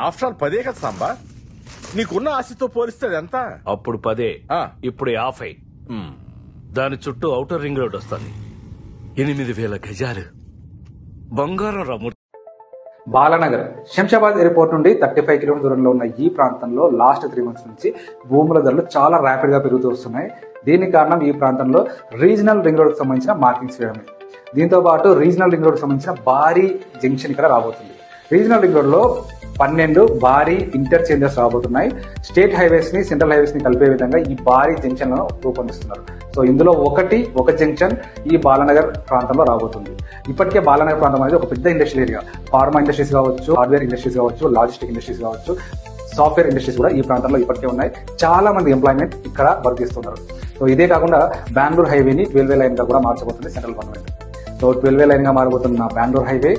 After all 10 కదా సాంబా, నీకున్న ఆశతో పోలిస్తే ఎంత? అప్పుడు 10, ఇప్పుడు 50. దాని చుట్టూ ఔటర్ రింగ్ రోడ్ వస్తుంది. 8,000 గజాలు బంగారం రాము. బాలానగర్ శంషాబాద్ ఎయిర్పోర్ట్ నుండి 35 కిలోమీటర్ దూరంలో ఉన్న ఈ ప్రాంతంలో లాస్ట్ 3 months నుంచి భూముల ధరలు చాలా ర్యాపిడ్ గా పెరుగుతూ వస్తున్నాయి. దీనికి కారణం ఈ ప్రాంతంలో రీజనల్ రింగ్ రోడ్ కు సంబంధించిన మార్కింగ్స్ వేయడమే. దీంతో పాటు రీజనల్ రింగ్ రోడ్ కు సంబంధించిన భారీ జంక్షన్ ఇక్కడ రాబోతుంది. రీజనల్ రింగ్ రోడ్ లో 12 భారీ ఇంటర్చేంజెస్ రాబోతున్నాయి. స్టేట్ హైవేస్ ని సెంట్రల్ హైవేస్ ని కలిపే విధంగా ఈ భారీ జంక్షన్ లను రూపొందిస్తున్నారు. సో ఇందులో ఒక జంక్షన్ ఈ బాలానగర్ ప్రాంతంలో రాబోతుంది. ఇప్పటికే బాలానగర్ ప్రాంతం అనేది ఒక పెద్ద ఇండస్ట్రియల్ ఏరియా. ఫార్మా ఇండస్ట్రీస్ కావచ్చు, హార్డ్వేర్ ఇండస్ట్రీస్ కావచ్చు, లాజిస్టిక్ ఇండస్ట్రీస్ కావచ్చు, సాఫ్ట్వేర్ ఇండస్ట్రీస్ కూడా ఈ ప్రాంతంలో ఇప్పటికే ఉన్నాయి. చాలా మంది ఎంప్లాయ్మెంట్ ఇక్కడ వర్క్ చేస్తున్నారు. సో ఇదే కాకుండా బెంగళూరు హైవేని 12 లైన్ గా కూడా మార్చబోతుంది సెంట్రల్ గవర్నమెంట్. సో 12 లైన్ గా మారబోతున్న బెంగళూరు హైవే